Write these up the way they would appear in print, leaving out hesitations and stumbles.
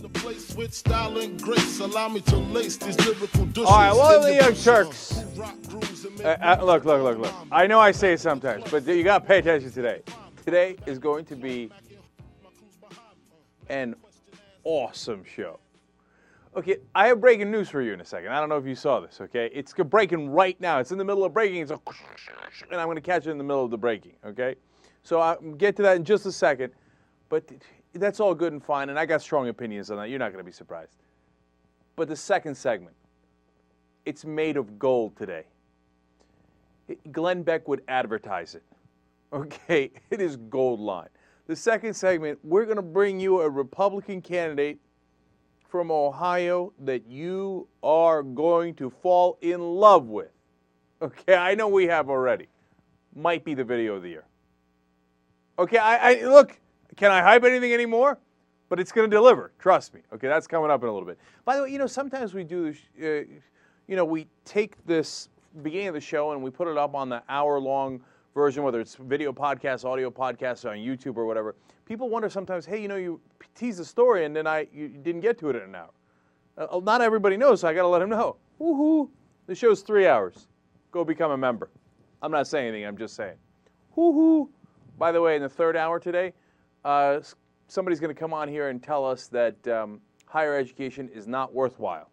All right, well, the Young Turks. Look. I know I say it sometimes, but you got to pay attention today. Today is going to be an awesome show. Okay, I have breaking news for you in a second. I don't know if you saw this, okay? It's breaking right now. It's in the middle of breaking. It's and I'm going to catch it in the middle of the breaking, okay? So I'll get to that in just a second. But that's all good and fine, and I got strong opinions on that. You're not going to be surprised. But the second segment, it's made of gold today. Glenn Beck would advertise it. Okay, it is gold line. The second segment, we're going to bring you a Republican candidate from Ohio that you are going to fall in love with. Okay, I know we have already. Might be the video of the year. Okay, I look, can I hype anything anymore? But it's going to deliver. Trust me. Okay, that's coming up in a little bit. By the way, sometimes we do this, we take this beginning of the show and we put it up on the hour-long version, whether it's video podcast, audio podcast, on YouTube or whatever. People wonder sometimes, hey, you tease the story and then you didn't get to it in an hour. Not everybody knows, so I got to let them know. Woohoo! The show's 3 hours. Go become a member. I'm not saying anything. I'm just saying. Woohoo! By the way, in the third hour today, somebody's going to come on here and tell us that higher education is not worthwhile.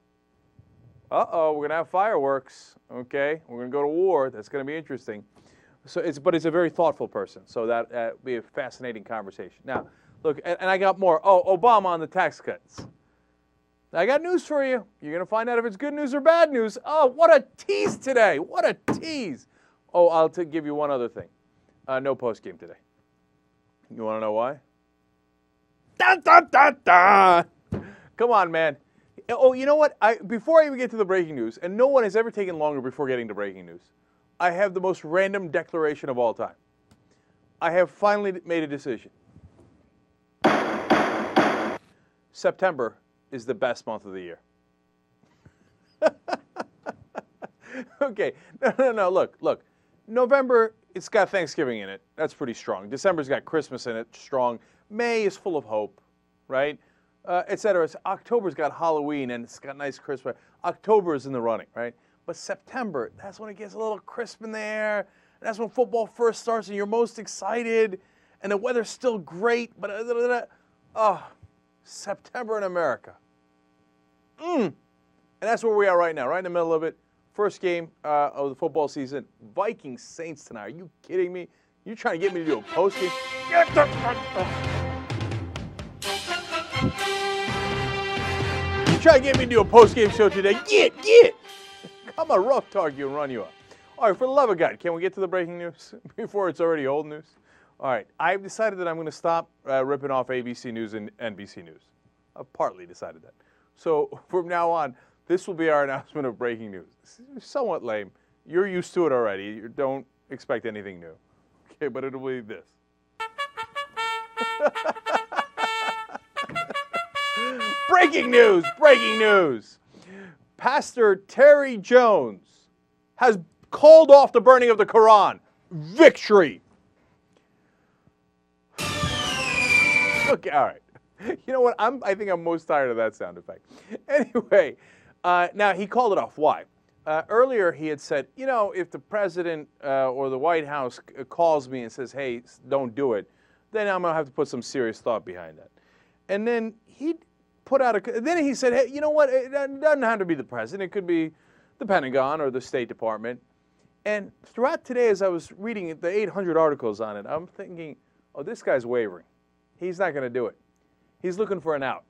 Uh-oh, we're going to have fireworks. Okay, we're going to go to war. That's going to be interesting. But it's a very thoughtful person, so that will be a fascinating conversation. Now, look, and I got more. Oh, Obama on the tax cuts. I got news for you. You're going to find out if it's good news or bad news. Oh, what a tease today. What a tease. Oh, I'll give you one other thing. No postgame today. You want to know why? Dun, dun, dun, dun. Come on, man. Oh, you know what? Before I even get to the breaking news, and no one has ever taken longer before getting to breaking news, I have the most random declaration of all time. I have finally made a decision. September is the best month of the year. Okay. No. Look. November, it's got Thanksgiving in it. That's pretty strong. December's got Christmas in it. Strong. May is full of hope, right? Etc. October's got Halloween, and it's got nice Christmas. October is in the running, right? But September, that's when it gets a little crisp in there. And that's when football first starts, and you're most excited. And the weather's still great, but September in America. And that's where we are right now, right in the middle of it. First game of the football season. Vikings Saints tonight. Are you kidding me? You're trying to get me to do a post game? You trying to get me to do a post game show today? Get! I'm a rough target and run you up. All right, for the love of God, can we get to the breaking news before it's already old news? All right, I've decided that I'm going to stop ripping off ABC News and NBC News. I've partly decided that. So from now on, this will be our announcement of breaking news. It's somewhat lame. You're used to it already. You don't expect anything new. Okay, but it'll be this. Breaking news. Pastor Terry Jones has called off the burning of the Quran. Victory. Okay, all right. You know what? I think I'm most tired of that sound effect. Anyway, now he called it off. Why? Earlier he had said, if the president or the White House calls me and says, hey, don't do it, then I'm going to have to put some serious thought behind that. And then he said, hey, you know what? It doesn't have to be the president. It could be the Pentagon or the State Department. And throughout today, as I was reading the 800 articles on it, I'm thinking, oh, this guy's wavering. He's not going to do it. He's looking for an out,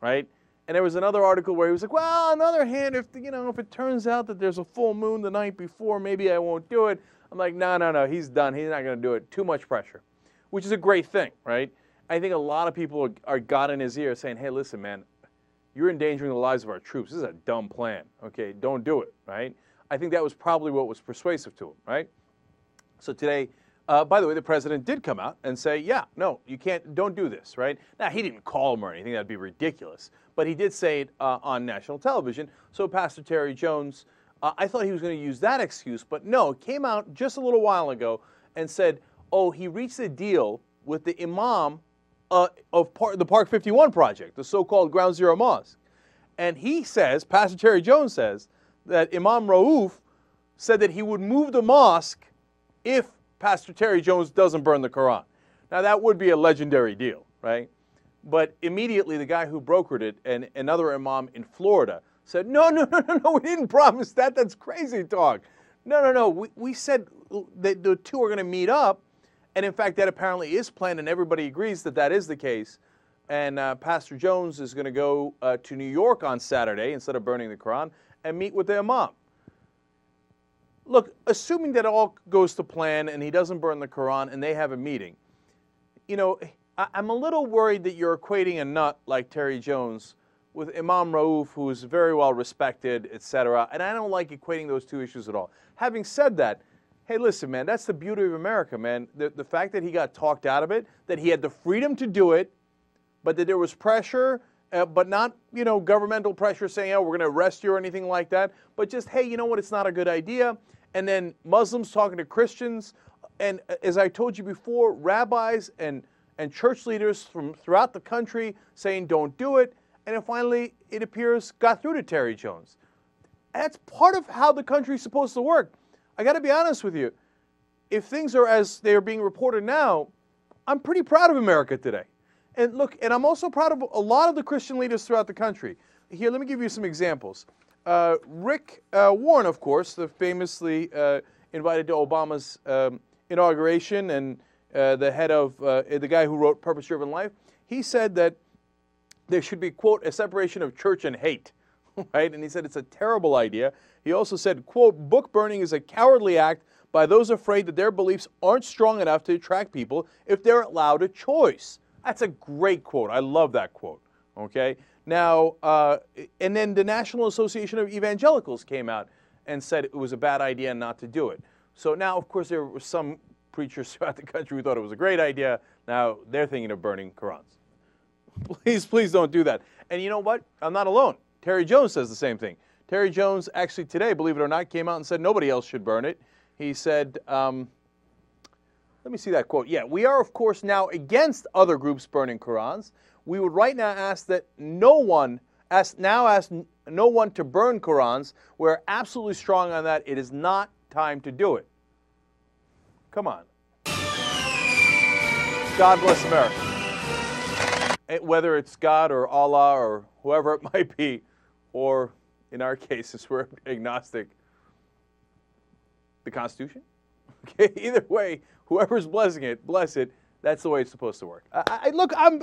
right? And there was another article where he was like, well, on the other hand, if it turns out that there's a full moon the night before, maybe I won't do it. I'm like, no, he's done. He's not going to do it. Too much pressure, which is a great thing, right? I think a lot of people are got in his ear saying, hey, listen, man, you're endangering the lives of our troops. This is a dumb plan, okay? Don't do it, right? I think that was probably what was persuasive to him, right? So today, by the way, the president did come out and say, yeah, no, don't do this, right? Now, he didn't call him or anything. That'd be ridiculous. But he did say it on national television. So Pastor Terry Jones, I thought he was going to use that excuse, but no, came out just a little while ago and said, oh, he reached a deal with the imam the Park 51 project, the so-called Ground Zero Mosque. And he says, Pastor Terry Jones says, that Imam Rauf said that he would move the mosque if Pastor Terry Jones doesn't burn the Quran. Now, that would be a legendary deal, right? But immediately the guy who brokered it and another imam in Florida said, no, we didn't promise that. That's crazy talk. No. We said that the two are going to meet up. And in fact, that apparently is planned, and everybody agrees that that is the case. And Pastor Jones is going to go to New York on Saturday instead of burning the Quran and meet with the imam. Look, assuming that all goes to plan and he doesn't burn the Quran and they have a meeting, you know, I'm a little worried that you're equating a nut like Terry Jones with Imam Rauf, who is very well respected, etc. And I don't like equating those two issues at all. Having said that, hey, listen, man, that's the beauty of America, man. The fact that he got talked out of it, that he had the freedom to do it, but that there was pressure, but not, you know, governmental pressure saying, oh, we're going to arrest you or anything like that, but just, hey, you know what, it's not a good idea. And then Muslims talking to Christians, and as I told you before, rabbis and church leaders from throughout the country saying don't do it, and then finally, it appears, got through to Terry Jones. That's part of how the country's supposed to work. I got to be honest with you. If things are as they are being reported now, I'm pretty proud of America today. And look, and I'm also proud of a lot of the Christian leaders throughout the country. Here, let me give you some examples. Rick Warren, of course, the famously invited to Obama's inauguration and the head of the guy who wrote Purpose Driven Life, he said that there should be, quote, a separation of church and hate, right? And he said it's a terrible idea. He also said, quote, book burning is a cowardly act by those afraid that their beliefs aren't strong enough to attract people if they're allowed a choice. That's a great quote. I love that quote, okay? Now, and then the National Association of Evangelicals came out and said it was a bad idea not to do it. So now, of course, there were some preachers throughout the country who thought it was a great idea. Now they're thinking of burning Qurans. Please don't do that. And you know what? I'm not alone. Terry Jones says the same thing. Terry Jones actually today, believe it or not, came out and said nobody else should burn it. He said, let me see that quote. Yeah, we are, of course, now against other groups burning Qurans. We would right now ask that no one to burn Qurans. We're absolutely strong on that. It is not time to do it. Come on. God bless America. Whether it's God or Allah or whoever it might be, or in our cases, we're agnostic, the Constitution? Okay, either way, whoever's blessing it, bless it. That's the way it's supposed to work. Look, I'm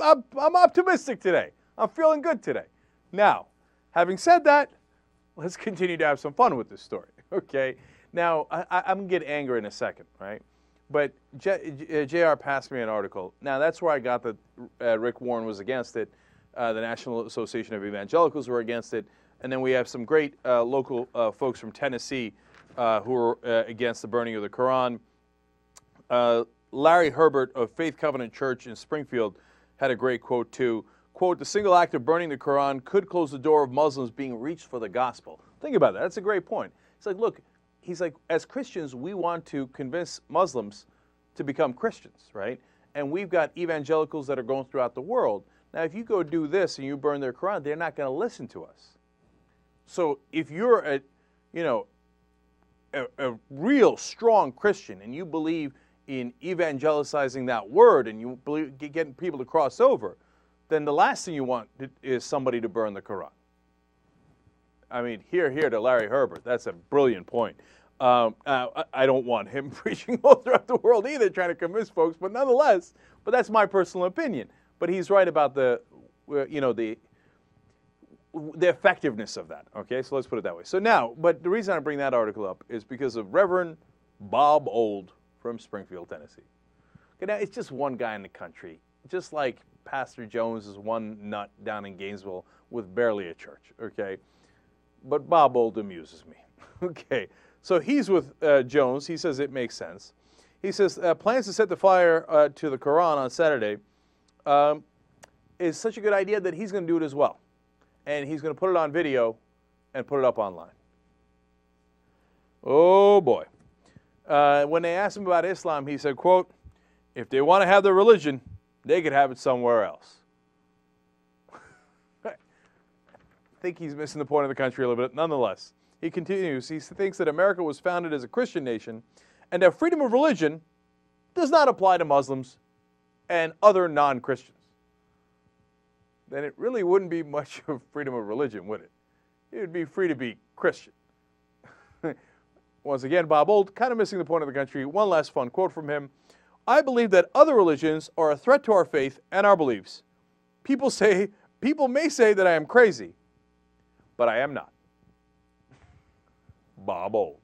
optimistic today. I'm feeling good today. Now, having said that, let's continue to have some fun with this story, okay? Now, I'm going to get angry in a second, right? But JR passed me an article. Now, that's where I got that Rick Warren was against it. The National Association of Evangelicals were against it. And then we have some great local folks from Tennessee who are against the burning of the Quran. Larry Herbert of Faith Covenant Church in Springfield had a great quote too. Quote, the single act of burning the Quran could close the door of Muslims being reached for the gospel. Think about that. That's a great point. It's like, look, he's like, as Christians, we want to convince Muslims to become Christians, right? And we've got evangelicals that are going throughout the world. Now, if you go do this and you burn their Quran, they're not going to listen to us. So if you're a real strong Christian and you believe in evangelizing that word and you believe getting people to cross over, then the last thing you want is somebody to burn the Quran. I mean, here to Larry Herbert. That's a brilliant point. I don't want him preaching all throughout the world either, trying to convince folks, but nonetheless, but that's my personal opinion. But he's right about the effectiveness of that, okay? So let's put it that way. So now, but the reason I bring that article up is because of Reverend Bob Old from Springfield, Tennessee. Okay, now, it's just one guy in the country, just like Pastor Jones is one nut down in Gainesville with barely a church, okay? But Bob Old amuses me, okay? So he's with Jones. He says it makes sense. He says plans to set the fire to the Quran on Saturday is such a good idea that he's going to do it as well. And he's going to put it on video and put it up online. Oh, boy. When they asked him about Islam, he said, quote, if they want to have their religion, they could have it somewhere else. I think he's missing the point of the country a little bit. Nonetheless, he continues. He thinks that America was founded as a Christian nation and that freedom of religion does not apply to Muslims and other non-Christians. Then it really wouldn't be much of freedom of religion, would it? It would be free to be Christian. Once again, Bob Old, kind of missing the point of the country. One last fun quote from him. I believe that other religions are a threat to our faith and our beliefs. People may say that I am crazy, but I am not. Bob Old.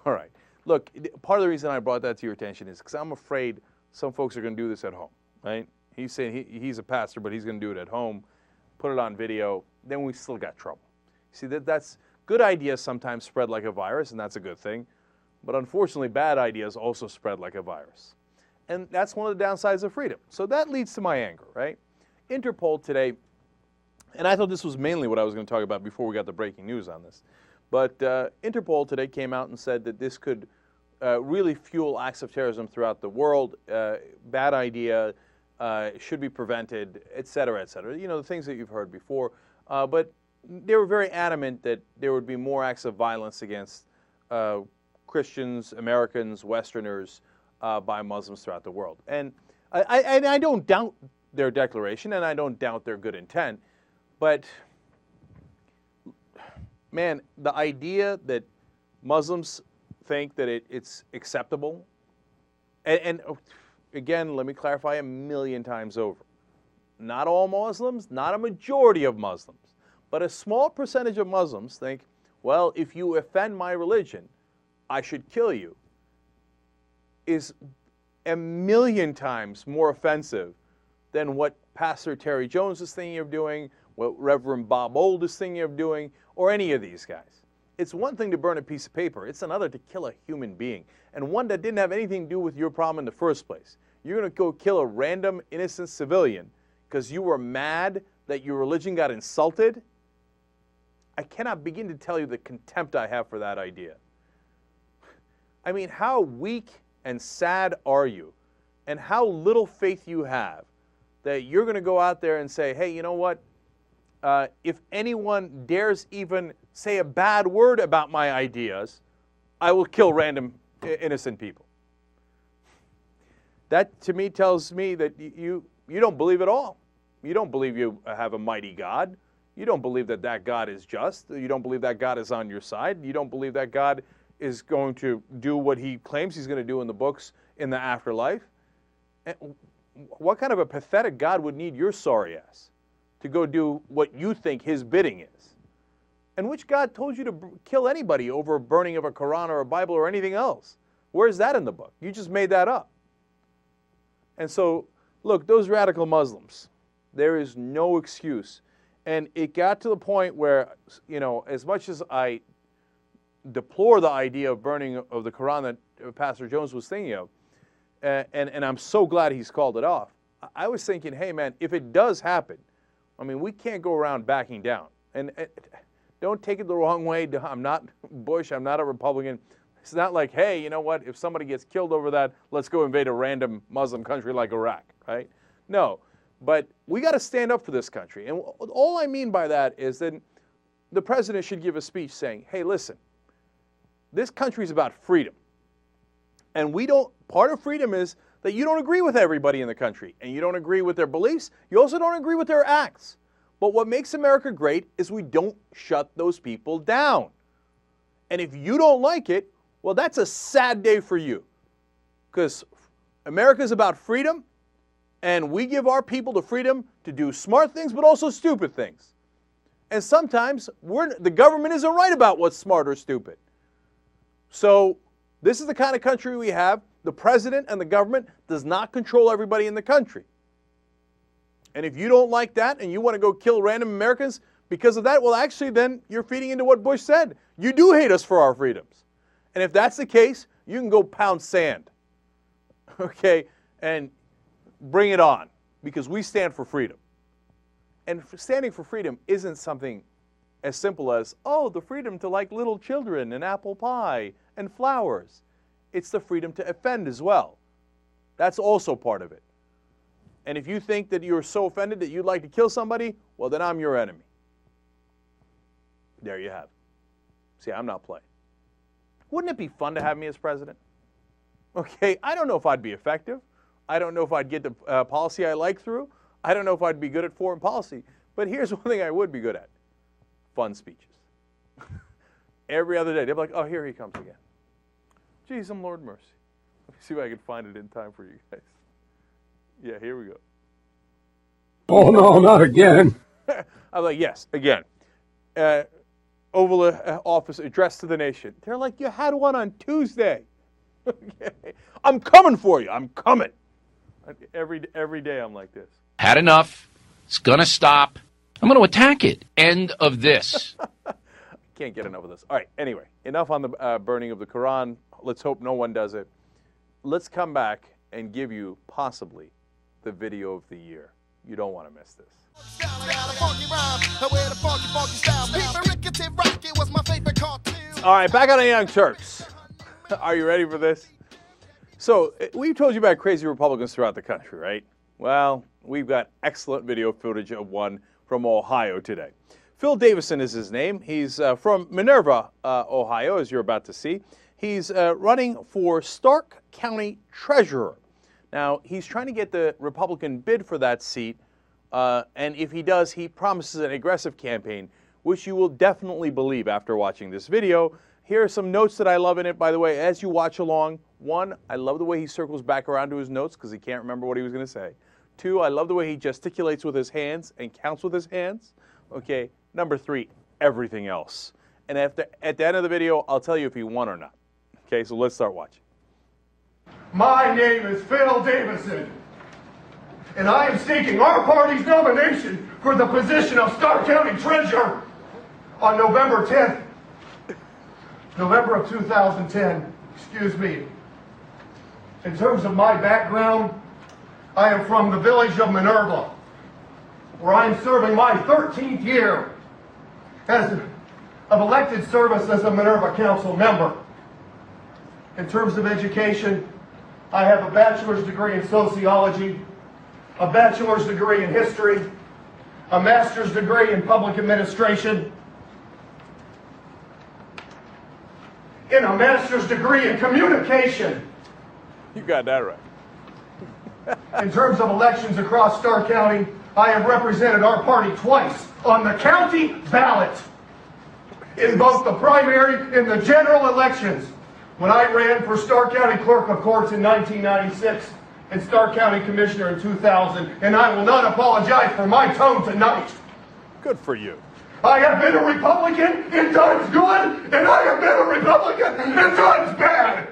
All right. Look, part of the reason I brought that to your attention is because I'm afraid some folks are going to do this at home, right? He's saying he's a pastor, but he's going to do it at home, put it on video, then we still got trouble. See, that's good ideas sometimes spread like a virus, and that's a good thing. But unfortunately, bad ideas also spread like a virus. And that's one of the downsides of freedom. So that leads to my anger, right? Interpol today, and I thought this was mainly what I was going to talk about before we got the breaking news on this, but Interpol today came out and said that this could really fuel acts of terrorism throughout the world. Bad idea, should be prevented, et cetera, et cetera. You know, the things that you've heard before. But they were very adamant that there would be more acts of violence against Christians, Americans, Westerners by Muslims throughout the world. And I don't doubt their declaration, and I don't doubt their good intent, but man, the idea that Muslims think that it's acceptable, and again, let me clarify a million times over. Not all Muslims, not a majority of Muslims, but a small percentage of Muslims think, well, if you offend my religion, I should kill you, is a million times more offensive than what Pastor Terry Jones is thinking of doing, what Reverend Bob Old is thinking of doing, or any of these guys. It's one thing to burn a piece of paper. It's another to kill a human being, and one that didn't have anything to do with your problem in the first place. You're going to go kill a random innocent civilian because you were mad that your religion got insulted? I cannot begin to tell you the contempt I have for that idea. I mean, how weak and sad are you, and how little faith you have that you're going to go out there and say, hey, you know what? If anyone dares even say a bad word about my ideas, I will kill random innocent people. That, to me, tells me that you don't believe at all. You don't believe you have a mighty God. You don't believe that that God is just. You don't believe that God is on your side. You don't believe that God is going to do what he claims he's going to do in the books in the afterlife. And what kind of a pathetic God would need your sorry ass to go do what you think his bidding is? And which God told you to kill anybody over a burning of a Quran or a Bible or anything else? Where's that in the book? You just made that up. And so, look, those radical Muslims, there is no excuse. And it got to the point where, you know, as much as I deplore the idea of burning of the Quran that Pastor Jones was thinking of, and I'm so glad he's called it off, I was thinking, hey, man, if it does happen, I mean, we can't go around backing down. And don't take it the wrong way. I'm not Bush. I'm not a Republican. It's not like, hey, you know what? If somebody gets killed over that, let's go invade a random Muslim country like Iraq, right? No. But we got to stand up for this country. And all I mean by that is that the president should give a speech saying, hey, listen, this country is about freedom. And part of freedom is that you don't agree with everybody in the country, and you don't agree with their beliefs. You also don't agree with their acts. But what makes America great is we don't shut those people down. And if you don't like it, well, that's a sad day for you. Because America is about freedom, and we give our people the freedom to do smart things, but also stupid things. And sometimes the government isn't right about what's smart or stupid. So this is the kind of country we have. The president and the government does not control everybody in the country. And if you don't like that and you want to go kill random Americans because of that, well, actually, then you're feeding into what Bush said. You do hate us for our freedoms. And if that's the case, you can go pound sand, okay, and bring it on, because we stand for freedom. And standing for freedom isn't something as simple as, oh, the freedom to like little children and apple pie and flowers. It's the freedom to offend as well. That's also part of it. And if you think that you're so offended that you'd like to kill somebody, well, then I'm your enemy. There you have it. See, I'm not playing. Wouldn't it be fun to have me as president? Okay, I don't know if I'd be effective. I don't know if I'd get the policy I like through. I don't know if I'd be good at foreign policy. But here's one thing I would be good at. Fun speeches. Every other day, they'd be like, oh, here he comes again. Geez, some Lord mercy. Let me see if I can find it in time for you guys. Yeah, here we go. Oh, no, not again. I'm like, yes, again. Oval Office address to the nation. They're like, you had one on Tuesday. Okay. I'm coming for you. I'm coming. Every day I'm like this. Had enough. It's going to stop. I'm going to attack it. End of this. Can't get enough of this. All right, anyway, enough on the burning of the Quran. Let's hope no one does it. Let's come back and give you possibly the video of the year. You don't want to miss this. All right, back on the Young Turks. Are you ready for this? So, we've told you about crazy Republicans throughout the country, right? Well, we've got excellent video footage of one from Ohio today. Phil Davison is his name. He's from Minerva, Ohio, as you're about to see. He's running for Stark County Treasurer. Now, he's trying to get the Republican bid for that seat, and if he does, he promises an aggressive campaign, which you will definitely believe after watching this video. Here are some notes that I love in it, by the way, as you watch along. One, I love the way he circles back around to his notes because he can't remember what he was going to say. Two, I love the way he gesticulates with his hands and counts with his hands. Okay, number three, everything else. And at the end of the video, I'll tell you if he won or not. Okay, so let's start watching. My name is Phil Davison, and I am seeking our party's nomination for the position of Stark County Treasurer on November 10th. November of 2010, excuse me. In terms of my background, I am from the village of Minerva, where I'm serving my 13th year of elected service as a Minerva Council member. In terms of education, I have a bachelor's degree in sociology, a bachelor's degree in history, a master's degree in public administration, and a master's degree in communication. You got that right. In terms of elections across Stark County, I have represented our party twice on the county ballot in both the primary and the general elections. When I ran for Stark County Clerk of Courts in 1996 and Stark County Commissioner in 2000, and I will not apologize for my tone tonight. Good for you. I have been a Republican in times good, and I have been a Republican in times bad.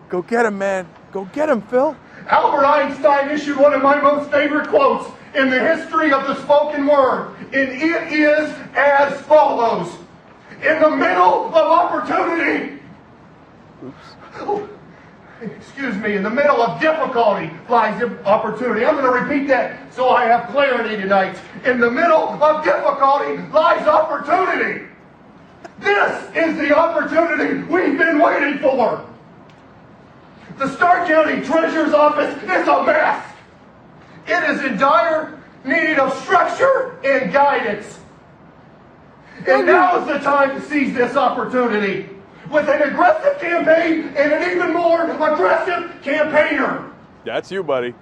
Go get him, man. Go get him, Phil. Albert Einstein issued one of my most favorite quotes in the history of the spoken word, and it is as follows. In the middle of opportunity, excuse me, in the middle of difficulty lies opportunity. I'm going to repeat that so I have clarity tonight. In the middle of difficulty lies opportunity. This is the opportunity we've been waiting for. The Stark County Treasurer's Office is a mess. It is in dire need of structure and guidance. And now is the time to seize this opportunity with an aggressive campaign and an even more aggressive campaigner. That's you, buddy.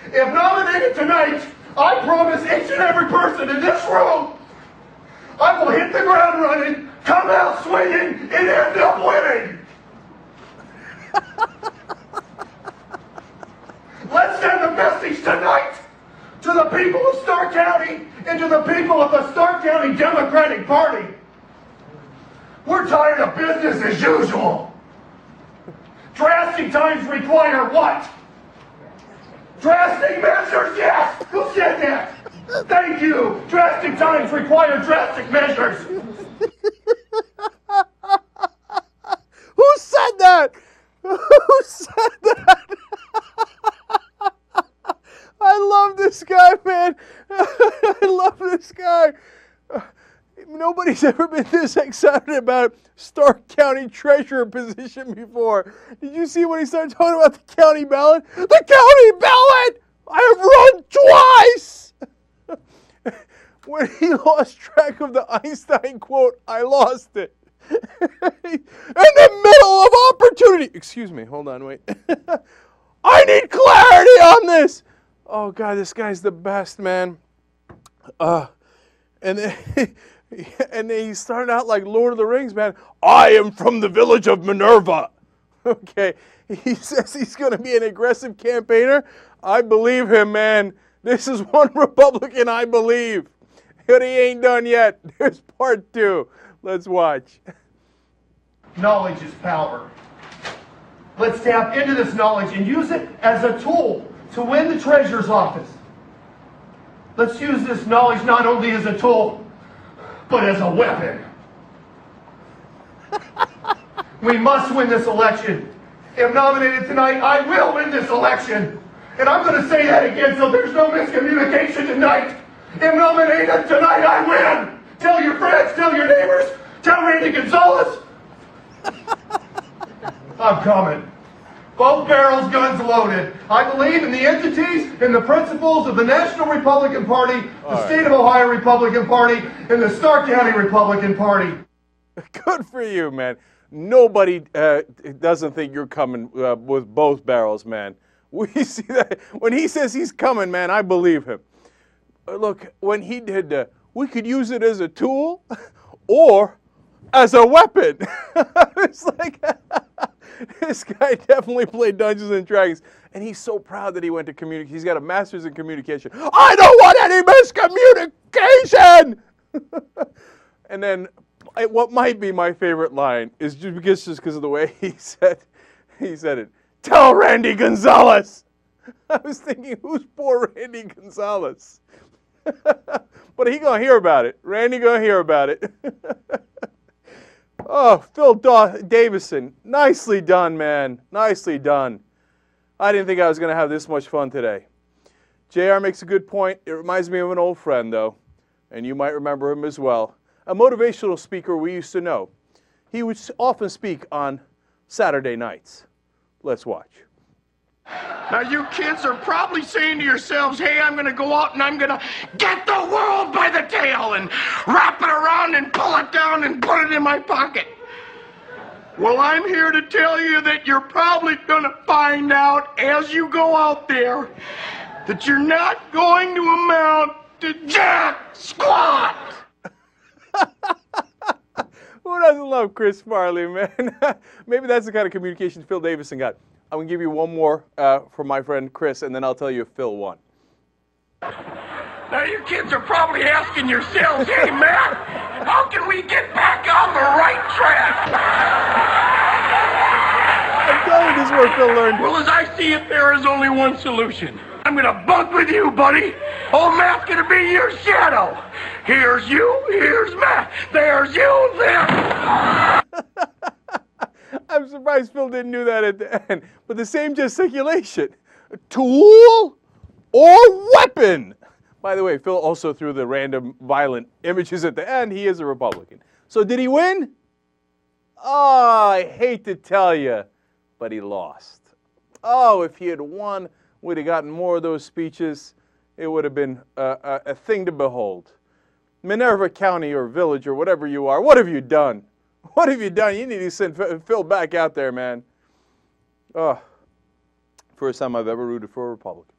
If nominated tonight, I promise each and every person in this room, I will hit the ground running, come out swinging, and end up winning. Let's send a message tonight to the people of Stark County and to the people of the Stark County Democratic Party. We're tired of business as usual. Drastic times require what? Drastic measures, yes! Who said that? Thank you! Drastic times require drastic measures! Who said that? Who said that? I love this guy, man. I love this guy. Nobody's ever been this excited about Stark County Treasurer position before. Did you see when he started talking about the county ballot? The county ballot! I have run twice! When he lost track of the Einstein quote, I lost it. In the middle of opportunity. Excuse me, hold on, wait. I need clarity on this. Oh, God, this guy's the best, man. And then he started out like Lord of the Rings, man. I am from the village of Minerva. Okay, he says he's going to be an aggressive campaigner. I believe him, man. This is one Republican I believe. But he ain't done yet. There's part 2. Let's watch. Knowledge is power. Let's tap into this knowledge and use it as a tool to win the treasurer's office. Let's use this knowledge not only as a tool, but as a weapon. We must win this election. If nominated tonight, I will win this election. And I'm going to say that again so there's no miscommunication tonight. If nominated tonight, I win. Tell your friends, tell your neighbors, tell Randy Gonzalez. I'm coming. Both barrels, guns loaded. I believe in the entities and the principles of the National Republican Party, the State of Ohio Republican Party, and the Stark County Republican Party. Good for you, man. Nobody doesn't think you're coming with both barrels, man. We see that. When he says he's coming, man, I believe him. Look, when he did, we could use it as a tool or as a weapon. It's like, this guy definitely played Dungeons and Dragons. And he's so proud that he went to communication. He's got a master's in communication. I don't want any miscommunication! And then what might be my favorite line is just because of the way he said it. Tell Randy Gonzalez! I was thinking, who's poor Randy Gonzalez? But he gonna hear about it. Randy gonna hear about it. Oh, Phil Davison, nicely done, man. Nicely done. I didn't think I was gonna have this much fun today. JR makes a good point. It reminds me of an old friend, though, and you might remember him as well. A motivational speaker we used to know. He would often speak on Saturday nights. Let's watch. Now you kids are probably saying to yourselves, hey, I'm going to go out and I'm going to get the world by the tail and wrap it around and pull it down and put it in my pocket. Well, I'm here to tell you that you're probably going to find out as you go out there that you're not going to amount to jack squat. Who doesn't love Chris Farley, man? Maybe that's the kind of communication Phil Davison got. I'm going to give you one more from my friend Chris, and then I'll tell you if Phil won. Now, you kids are probably asking yourselves, hey, Matt, how can we get back on the right track? I'm telling you, this is where Phil learned. Well, as I see it, there is only one solution. I'm going to bunk with you, buddy. Old Matt's going to be your shadow. Here's you, here's Matt. There's you, there. I'm surprised Phil didn't do that at the end. But the same gesticulation. Tool or weapon? By the way, Phil also threw the random violent images at the end. He is a Republican. So did he win? Oh, I hate to tell you, but he lost. Oh, if he had won, we'd have gotten more of those speeches. It would have been a thing to behold. Minerva County or village or whatever you are, what have you done? What have you done? You need to send Phil back out there, man. Oh, first time I've ever rooted for a Republican.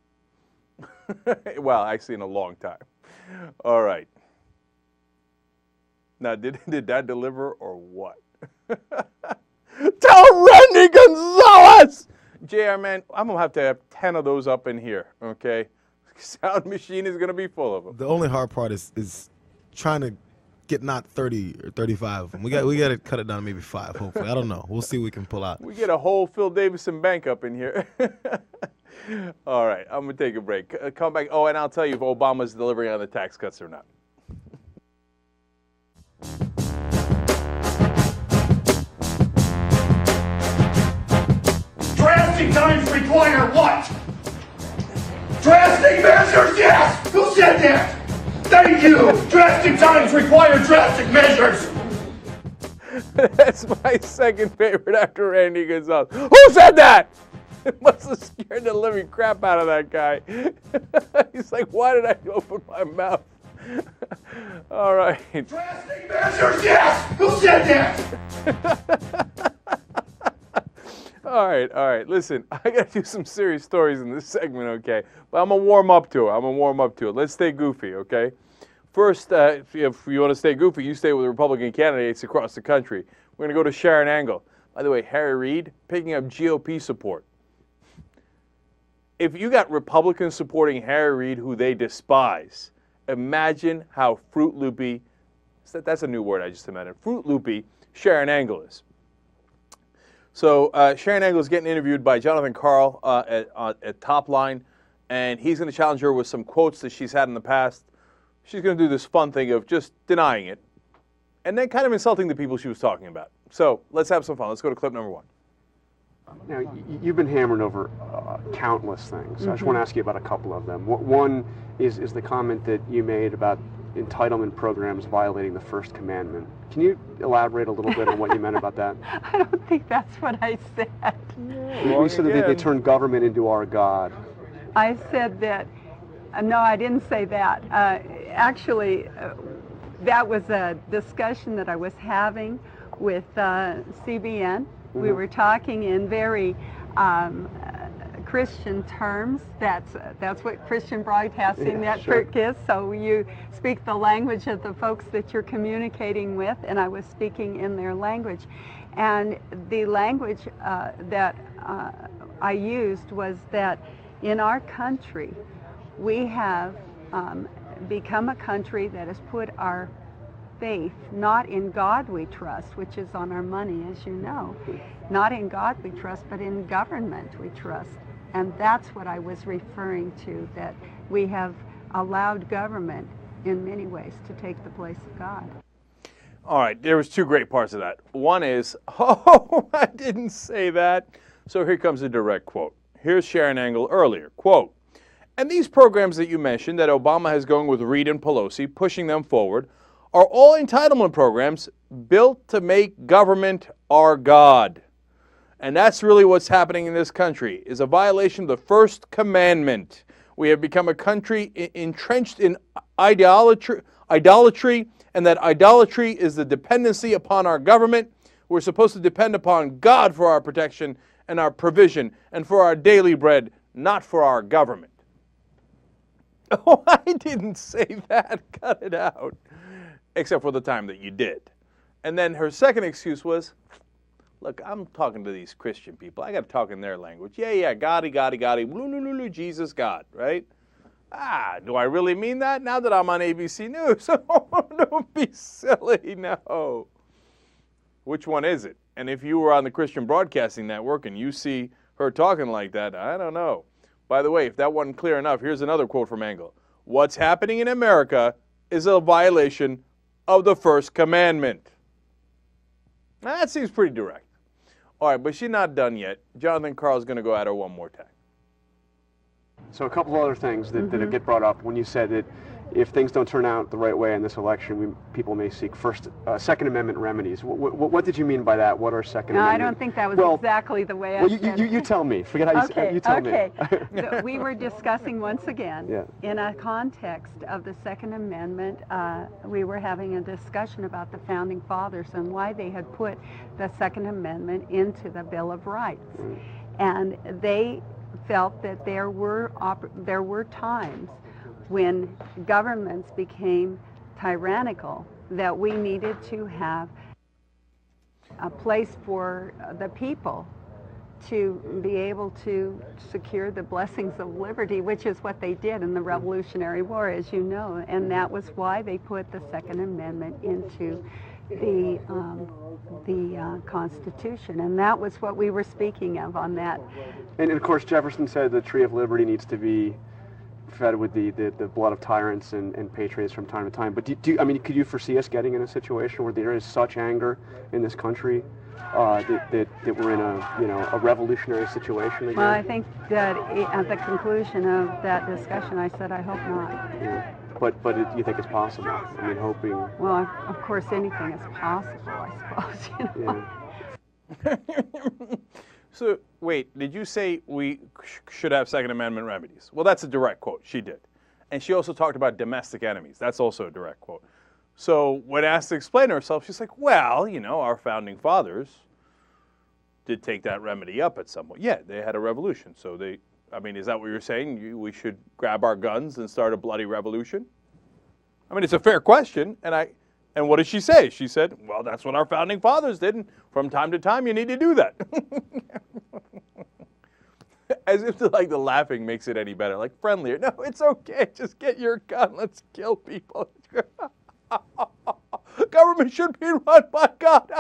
Well, actually in a long time. All right. Now, did that deliver or what? Tell Randy Gonzalez! JR, man, I'm going to have 10 of those up in here, okay? Sound machine is going to be full of them. The only hard part is trying to get not 30 or 35 of them. We got to cut it down to maybe 5, hopefully. I don't know. We'll see what we can pull out. We get a whole Phil Davison bank up in here. All right, I'm going to take a break. Come back. Oh, and I'll tell you if Obama's delivering on the tax cuts or not. Drastic times require what? Drastic measures, yes! Who said that? Thank you! Drastic times require drastic measures! That's my second favorite after Randy Gonzalez. Who said that? It must have scared the living crap out of that guy. He's like, why did I open my mouth? All right. Drastic measures, yes! Who said that? All right. Listen, I got to do some serious stories in this segment, okay? But I'm going to warm up to it. Let's stay goofy, okay? First, if you want to stay goofy, you stay with the Republican candidates across the country. We're going to go to Sharon Angle. By the way, Harry Reid picking up GOP support. If you got Republicans supporting Harry Reid, who they despise, imagine how Fruit Loopy, that's a new word I just invented, Fruit Loopy Sharon Angle is. So Sharon Angle is getting interviewed by Jonathan Karl at Top Line, and he's going to challenge her with some quotes that she's had in the past. She's going to do this fun thing of just denying it, and then kind of insulting the people she was talking about. So let's have some fun. Let's go to clip number 1. Now, you've been hammering over countless things. I just want to ask you about a couple of them. One is the comment that you made about entitlement programs violating the First Commandment. Can you elaborate a little bit on what you meant about that? I don't think that's what I said. You said that they turn government into our God. I said that, no, I didn't say that. Actually, that was a discussion that I was having with CBN. We were talking in very Christian terms. That's what Christian Broadcasting Network is. So you speak the language of the folks that you're communicating with, and I was speaking in their language. And the language that I used was that in our country, we have become a country that has put our faith not in God we trust, which is on our money, as you know. Not in God we trust, but in government we trust. And that's what I was referring to, that we have allowed government in many ways to take the place of God. All right, there was 2 great parts of that. One is, oh, I didn't say that. So here comes a direct quote. Here's Sharon Angle earlier, quote, "And these programs that you mentioned that Obama has going with Reid and Pelosi, pushing them forward, are all entitlement programs built to make government our God. And that's really what's happening in this country, is a violation of the First Commandment. We have become a country entrenched in idolatry, and that idolatry is the dependency upon our government. We're supposed to depend upon God for our protection and our provision and for our daily bread, not for our government." Oh, I didn't say that. Cut it out. Except for the time that you did. And then her second excuse was, look, I'm talking to these Christian people. I got to talk in their language. Yeah, Gotti, Jesus, God, right? Do I really mean that now that I'm on ABC News? Don't be silly, no. Which one is it? And if you were on the Christian Broadcasting Network and you see her talking like that, I don't know. By the way, if that wasn't clear enough, here's another quote from Angle. "What's happening in America is a violation of the First Commandment." Now, that seems pretty direct. All right, but she's not done yet. Jonathan Karl's going to go at her one more time. So a couple other things that get brought up when you said that if things don't turn out the right way in this election, people may seek Second Amendment remedies. What did you mean by that? What are Second Amendment? No, I don't think that was exactly the way I said it. You tell me. Forget how you tell me. We were discussing once again, in a context of the Second Amendment, we were having a discussion about the Founding Fathers and why they had put the Second Amendment into the Bill of Rights. And they felt that there were times when governments became tyrannical, that we needed to have a place for the people to be able to secure the blessings of liberty, which is what they did in the Revolutionary War, as you know. And that was why they put the Second Amendment into the Constitution. And that was what we were speaking of on that. And of course, Jefferson said the tree of liberty needs to be fed with the blood of tyrants and patriots from time to time. But could you foresee us getting in a situation where there is such anger in this country that we're in a revolutionary situation again? Well, I think that at the conclusion of that discussion, I said I hope not. Yeah. but you think it's possible? I mean, hoping. Well, of course, anything is possible, I suppose. You know? Yeah. So, wait, did you say we should have Second Amendment remedies? Well, that's a direct quote. She did. And she also talked about domestic enemies. That's also a direct quote. So when asked to explain herself, she's like, well, you know, our founding fathers did take that remedy up at some point. Yeah, they had a revolution. So they, I mean, is that what you're saying? We should grab our guns and start a bloody revolution? I mean, it's a fair question. And what did she say? She said, well, that's what our founding fathers did. And from time to time, you need to do that. As if like the laughing makes it any better, like friendlier. No, it's okay. Just get your gun. Let's kill people. Government should be run by God.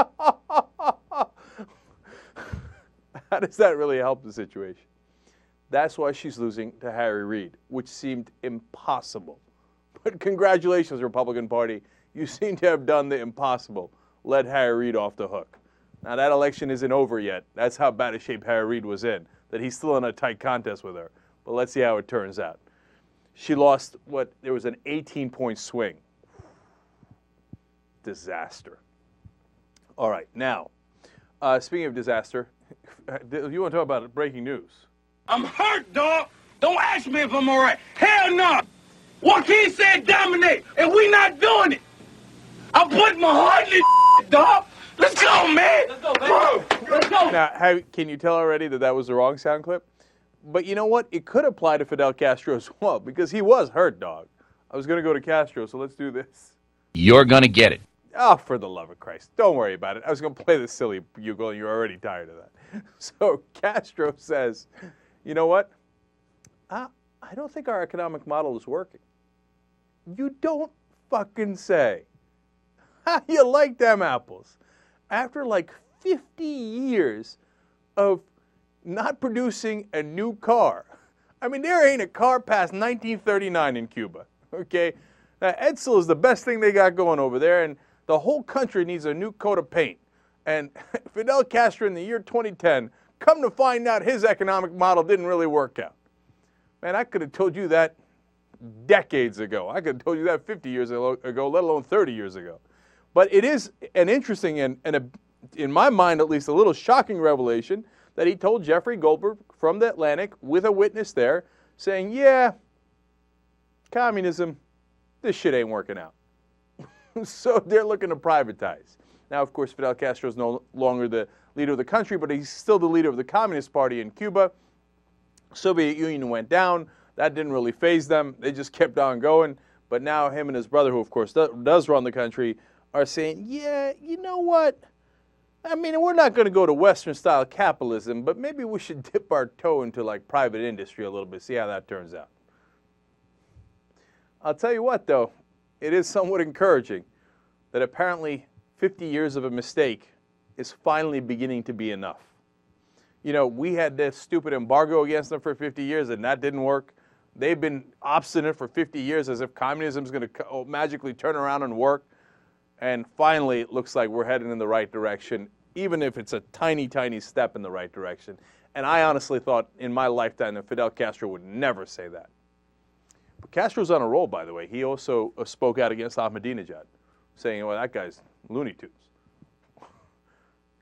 How does that really help the situation? That's why she's losing to Harry Reid, which seemed impossible. But congratulations, Republican Party. You seem to have done the impossible. Let Harry Reid off the hook. Now, that election isn't over yet. That's how bad a shape Harry Reid was in, that he's still in a tight contest with her. But let's see how it turns out. She lost there was an 18-point swing. Disaster. All right, now, speaking of disaster, you want to talk about breaking news? I'm hurt, dog. Don't ask me if I'm all right. Hell no. Joaquin said dominate, and we not doing it. I'm putting my heart in this, dog. Let's go, man. Let's go, man. Let's go. Now, can you tell already that was the wrong sound clip? But you know what? It could apply to Fidel Castro as well, because he was hurt, dog. I was going to go to Castro, so let's do this. You're going to get it. Oh, for the love of Christ. Don't worry about it. I was going to play the silly bugle, and you're already tired of that. So Castro says, you know what? I don't think our economic model is working. You don't fucking say. How you like them apples? After like 50 years of not producing a new car. I mean, there ain't a car past 1939 in Cuba, okay? Now, Edsel is the best thing they got going over there, and the whole country needs a new coat of paint. And Fidel Castro in the year 2010, come to find out his economic model didn't really work out. Man, I could have told you that decades ago. I could have told you that 50 years ago, let alone 30 years ago. But it is an interesting and in my mind at least, a little shocking revelation that he told Jeffrey Goldberg from the Atlantic with a witness there saying, yeah, communism, this shit ain't working out. So they're looking to privatize. Now, of course, Fidel Castro is no longer the leader of the country, but he's still the leader of the Communist Party in Cuba. Soviet Union went down. That didn't really faze them. They just kept on going. But now him and his brother, who of course does run the country, are saying, yeah, you know what? I mean, we're not going to go to Western-style capitalism, but maybe we should dip our toe into like private industry a little bit, see how that turns out. I'll tell you what, though, it is somewhat encouraging that apparently 50 years of a mistake is finally beginning to be enough. You know, we had this stupid embargo against them for 50 years, and that didn't work. They've been obstinate for 50 years as if communism is going to magically turn around and work. And finally, it looks like we're heading in the right direction, even if it's a tiny, tiny step in the right direction. And I honestly thought in my lifetime that Fidel Castro would never say that. But Castro's on a roll, by the way. He also spoke out against Ahmadinejad, saying, well, that guy's Looney Tunes.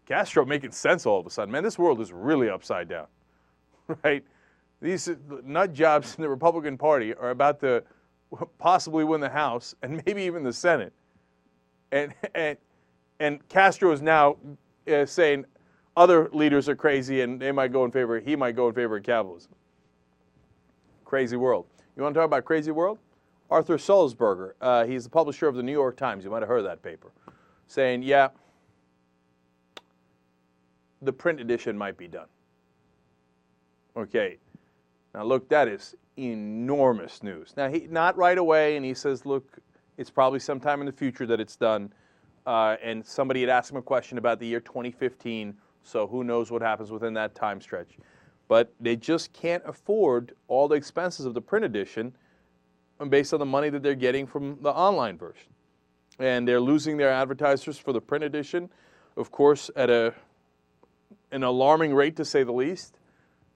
Castro making sense all of a sudden. Man, this world is really upside down, right? These nut jobs in the Republican Party are about to possibly win the House and maybe even the Senate. And Castro is now saying other leaders are crazy and they might go in favor, he might go in favor of capitalism. Crazy world. You want to talk about crazy world? Arthur Sulzberger, he's the publisher of the New York Times. You might have heard of that paper. Saying, yeah, the print edition might be done. Okay. Now, look, that is enormous news. Now, not right away, and he says, look, it's probably sometime in the future that it's done. And somebody had asked him a question about the year 2015, so who knows what happens within that time stretch. But they just can't afford all the expenses of the print edition based on the money that they're getting from the online version. And they're losing their advertisers for the print edition, of course, at an alarming rate, to say the least.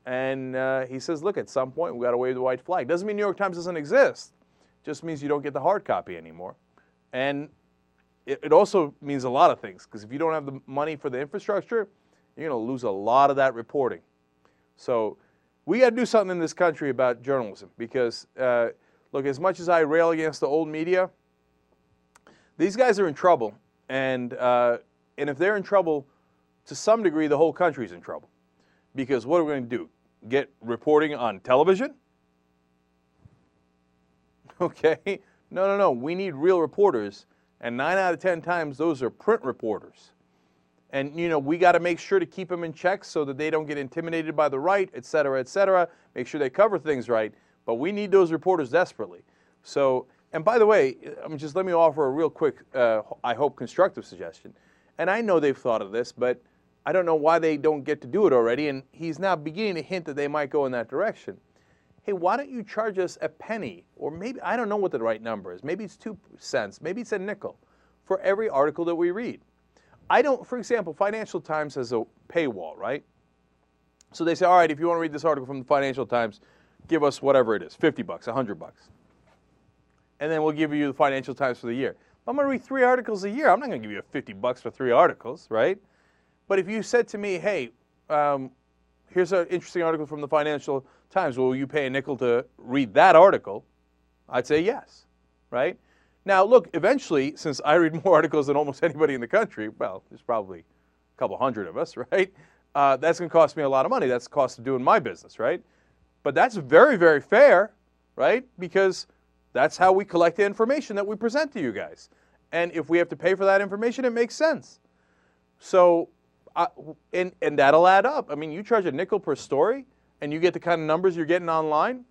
And he says, look, at some point, we've got to wave the white flag. Doesn't mean New York Times doesn't exist. just means you don't get the hard copy anymore. And it also means a lot of things, because if you don't have the money for the infrastructure, you're going to lose a lot of that reporting. So we got to do something in this country about journalism, because, look, as much as I rail against the old media, these guys are in trouble. And if they're in trouble, to some degree, the whole country's in trouble. Because what are we going to do? Get reporting on television? Okay. No. We need real reporters. And 9 out of 10 times, those are print reporters. And, you know, we got to make sure to keep them in check so that they don't get intimidated by the right, et cetera, et cetera. Make sure they cover things right. But we need those reporters desperately. So, and by the way, just let me offer a real quick, I hope, constructive suggestion. And I know they've thought of this, but I don't know why they don't get to do it already. And he's now beginning to hint that they might go in that direction. Hey, why don't you charge us a penny, or maybe, I don't know what the right number is. Maybe it's 2 cents, maybe it's a nickel for every article that we read. I don't, for example, Financial Times has a paywall, right? So they say, all right, if you want to read this article from the Financial Times, give us whatever it is, $50, $100. And then we'll give you the Financial Times for the year. I'm going to read 3 articles a year. I'm not going to give you $50 for 3 articles, right? But if you said to me, hey, here's an interesting article from the Financial Times, will you pay a nickel to read that article? I'd say yes, right? Now, look, eventually, since I read more articles than almost anybody in the country, well, there's probably a couple hundred of us, right? That's going to cost me a lot of money. That's the cost of doing my business, right? But that's very, very fair, right? Because that's how we collect the information that we present to you guys. And if we have to pay for that information, it makes sense. So, and that'll add up. I mean, you charge a nickel per story, and you get the kind of numbers you're getting online.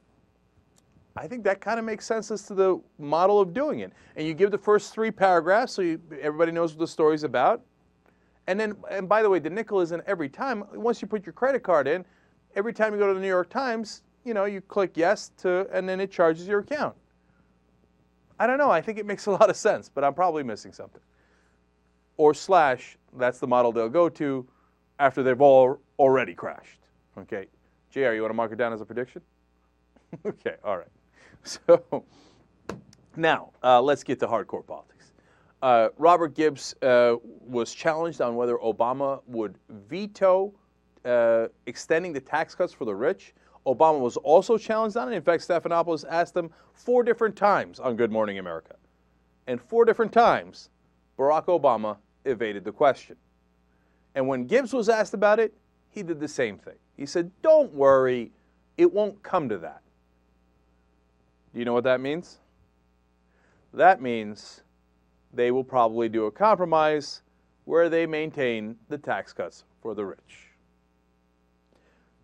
I think that kind of makes sense as to the model of doing it. And you give the first 3 paragraphs so everybody knows what the story's about. And then, and by the way, the nickel isn't every time. Once you put your credit card in, every time you go to the New York Times, you know, you click yes to, and then it charges your account. I don't know. I think it makes a lot of sense, but I'm probably missing something. Or slash, that's the model they'll go to after they've all already crashed. Okay. JR, you want to mark it down as a prediction? Okay, all right. So now let's get to hardcore politics. Robert Gibbs was challenged on whether Obama would veto extending the tax cuts for the rich. Obama was also challenged on it. In fact, Stephanopoulos asked him 4 different times on Good Morning America. And 4 different times, Barack Obama evaded the question. And when Gibbs was asked about it, he did the same thing. He said, don't worry, it won't come to that. Do you know what that means? That means they will probably do a compromise where they maintain the tax cuts for the rich.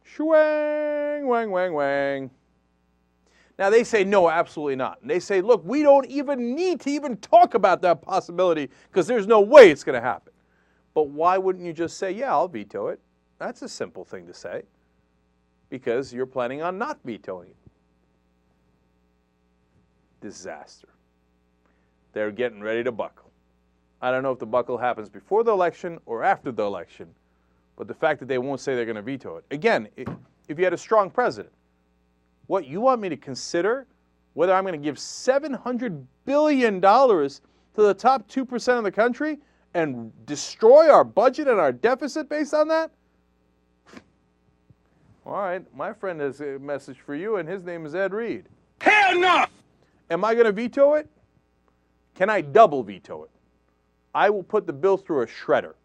Shwang, wang, wang, wang. Now they say, no, absolutely not. And they say, look, we don't even need to even talk about that possibility because there's no way it's going to happen. But why wouldn't you just say, yeah, I'll veto it? That's a simple thing to say because you're planning on not vetoing it. Disaster. They're getting ready to buckle. I don't know if the buckle happens before the election or after the election, but the fact that they won't say they're going to veto it. Again, if you had a strong president, what, you want me to consider whether I'm going to give $700 billion to the top 2% of the country and destroy our budget and our deficit based on that? All right, my friend has a message for you, and his name is Ed Reed. Hell no! Am I going to veto it? Can I double veto it? I will put the bill through a shredder.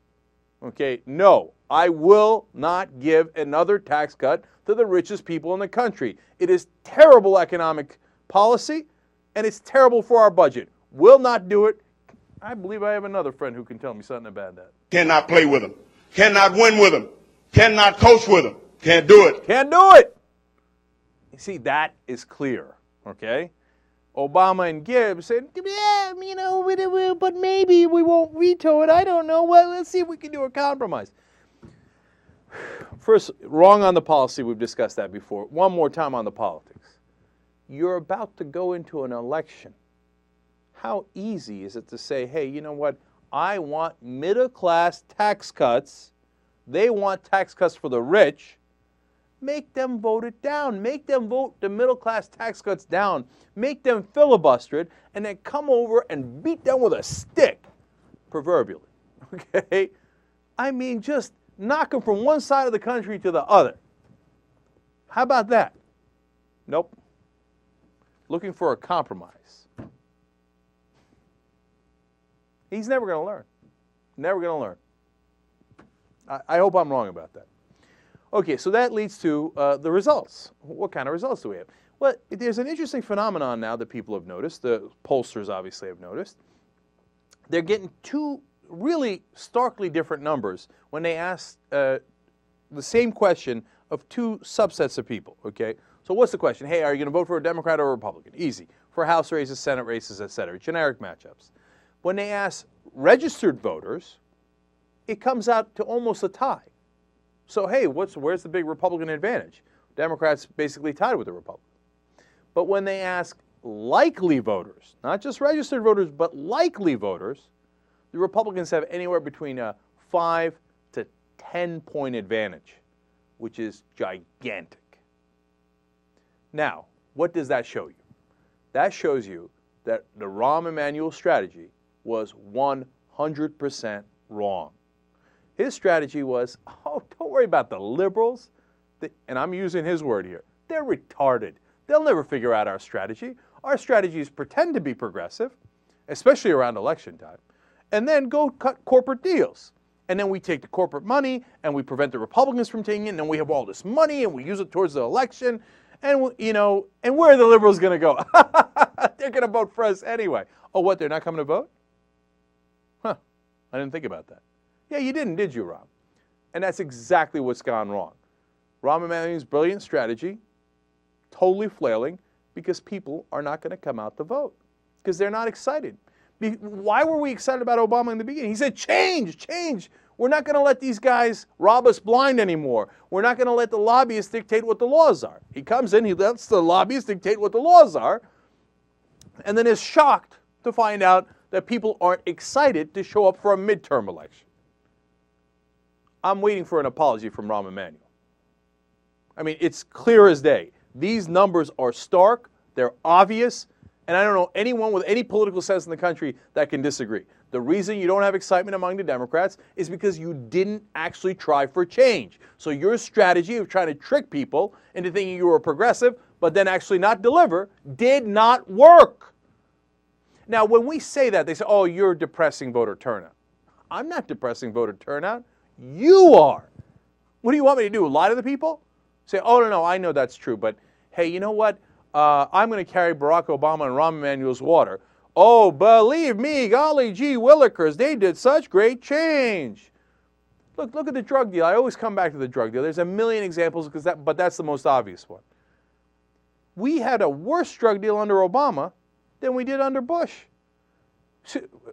Okay, no, I will not give another tax cut to the richest people in the country. It is terrible economic policy, and it's terrible for our budget. Will not do it. I believe I have another friend who can tell me something about that. Cannot play with them. Cannot win with them. Cannot coach with them. Can't do it. Can't do it. You see, that is clear, okay? Obama and Gibbs said, yeah, you know, but maybe we won't veto it. I don't know. Well, let's see if we can do a compromise. First, wrong on the policy. We've discussed that before. One more time on the politics. You're about to go into an election. How easy is it to say, hey, you know what? I want middle-class tax cuts. They want tax cuts for the rich. make them vote it down. Make them vote the middle class tax cuts down. Make them filibuster it, and then come over and beat them with a stick, proverbially. Okay? I mean, just knock them from one side of the country to the other. How about that? Nope. Looking for a compromise. He's never going to learn. Never going to learn. I hope I'm wrong about that. Okay, so that leads to the results. What kind of results do we have? Well, there's an interesting phenomenon now that people have noticed. The pollsters obviously have noticed. They're getting two really starkly different numbers when they ask the same question of two subsets of people, okay? So what's the question? Hey, are you going to vote for a Democrat or a Republican? Easy. For House races, Senate races, etc. Generic matchups. When they ask registered voters, it comes out to almost a tie. So, hey, where's the big Republican advantage? Democrats basically tied with the Republicans. But when they ask likely voters, not just registered voters, but likely voters, the Republicans have anywhere between a 5 to 10-point advantage, which is gigantic. Now, what does that show you? That shows you that the Rahm Emanuel strategy was 100% wrong. His strategy was, oh, don't worry about the liberals. And I'm using his word here. They're retarded. They'll never figure out our strategy. Our strategy is pretend to be progressive, especially around election time, and then go cut corporate deals. And then we take the corporate money and we prevent the Republicans from taking it, and then we have all this money and we use it towards the election. And, you know, and where are the liberals going to go? They're going to vote for us anyway. Oh, what, they're not coming to vote? Huh, I didn't think about that. Yeah, you didn't, did you, Rahm? And that's exactly what's gone wrong. Rahm Emanuel's brilliant strategy, totally flailing, because people are not going to come out to vote, because they're not excited. Why were we excited about Obama in the beginning? He said, change, change. We're not going to let these guys rob us blind anymore. We're not going to let the lobbyists dictate what the laws are. He comes in, he lets the lobbyists dictate what the laws are, and then is shocked to find out that people aren't excited to show up for a midterm election. I'm waiting for an apology from Rahm Emanuel. I mean, it's clear as day. These numbers are stark, they're obvious, and I don't know anyone with any political sense in the country that can disagree. The reason you don't have excitement among the Democrats is because you didn't actually try for change. So your strategy of trying to trick people into thinking you were progressive, but then actually not deliver, did not work. Now, when we say that, they say, oh, you're depressing voter turnout. I'm not depressing voter turnout. You are. What do you want me to do, lie to the people? Say, oh, no, I know that's true, but hey, you know what? I'm going to carry Barack Obama and Rahm Emanuel's water. Oh, believe me, golly gee willikers, they did such great change. Look at the drug deal. I always come back to the drug deal. There's a million examples, but that's the most obvious one. We had a worse drug deal under Obama than we did under Bush.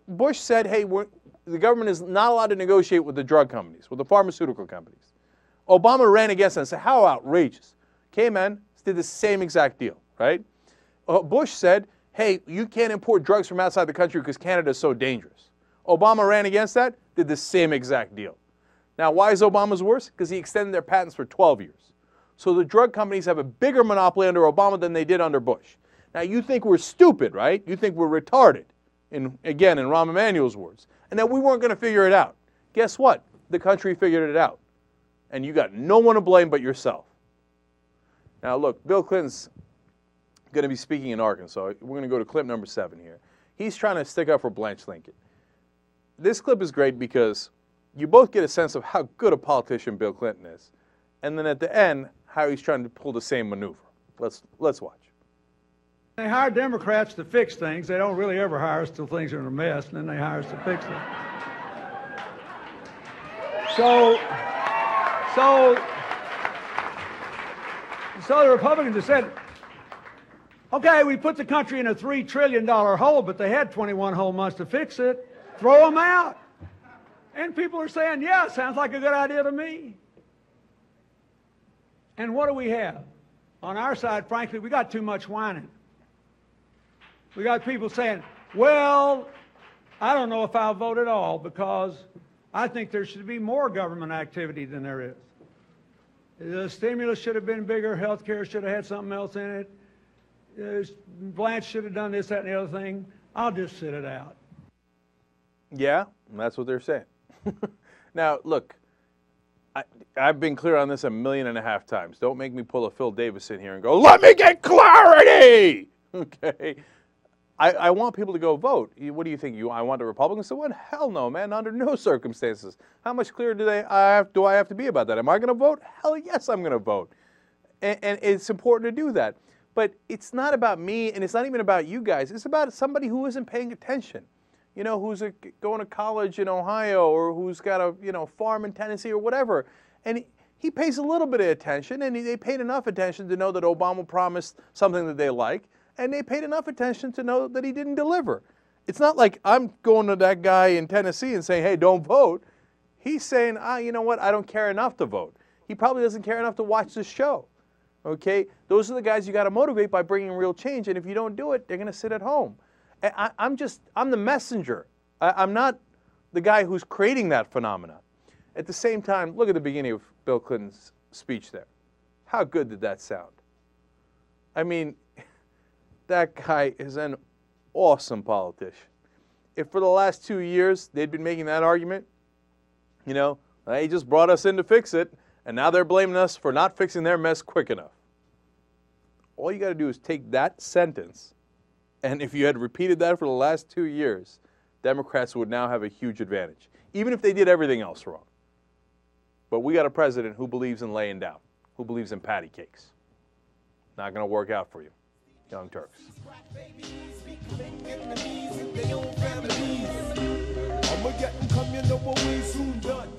Bush said, hey, the government is not allowed to negotiate with the drug companies, with the pharmaceutical companies. Obama ran against it and said, how outrageous. Came in, did the same exact deal, right? Bush said, hey, you can't import drugs from outside the country because Canada is so dangerous. Obama ran against that, did the same exact deal. Now, why is Obama's worse? Because he extended their patents for 12 years. So the drug companies have a bigger monopoly under Obama than they did under Bush. Now, you think we're stupid, right? You think we're retarded, again, in Rahm Emanuel's words, and that we weren't going to figure it out. Guess what? The country figured it out. And you got no one to blame but yourself. Now, look, Bill Clinton's going to be speaking in Arkansas. We're going to go to clip number 7 here. He's trying to stick up for Blanche Lincoln. This clip is great because you both get a sense of how good a politician Bill Clinton is, and then at the end, how he's trying to pull the same maneuver. Let's watch. They hire Democrats to fix things. They don't really ever hire us till things are in a mess, and then they hire us to fix them. So the Republicans have said, okay, we put the country in a $3 trillion hole, but they had 21 whole months to fix it. Throw them out. And people are saying, yeah, sounds like a good idea to me. And what do we have? On our side, frankly, we got too much whining. We got people saying, well, I don't know if I'll vote at all because I think there should be more government activity than there is. The stimulus should have been bigger. Health care should have had something else in it. Blanche should have done this, that, and the other thing. I'll just sit it out. Yeah, that's what they're saying. Now, look, I've been clear on this 1.5 million times. Don't make me pull a Phil Davis in here and go, let me get clarity! Okay? I want people to go vote. What do you think? I want the Republicans to win? Hell no, man. Under no circumstances. How much clearer do I have to be about that? Am I going to vote? Hell yes, I'm going to vote. And it's important to do that. But it's not about me, and it's not even about you guys. It's about somebody who isn't paying attention. You know, who's going to college in Ohio, or who's got a farm in Tennessee or whatever. And he pays a little bit of attention, and they paid enough attention to know that Obama promised something that they like. And they paid enough attention to know that he didn't deliver. It's not like I'm going to that guy in Tennessee and saying, hey, don't vote. He's saying, you know what, I don't care enough to vote. He probably doesn't care enough to watch this show. Okay? Those are the guys you got to motivate by bringing real change. And if you don't do it, they're going to sit at home. I'm the messenger. I'm not the guy who's creating that phenomena. At the same time, look at the beginning of Bill Clinton's speech there. How good did that sound? I mean, that guy is an awesome politician. If for the last 2 years they'd been making that argument, he just brought us in to fix it, and now they're blaming us for not fixing their mess quick enough. All you got to do is take that sentence, and if you had repeated that for the last 2 years, Democrats would now have a huge advantage, even if they did everything else wrong. But we got a president who believes in laying down, who believes in patty cakes. Not going to work out for you. Young Turks. I'ma get them coming over way soon done.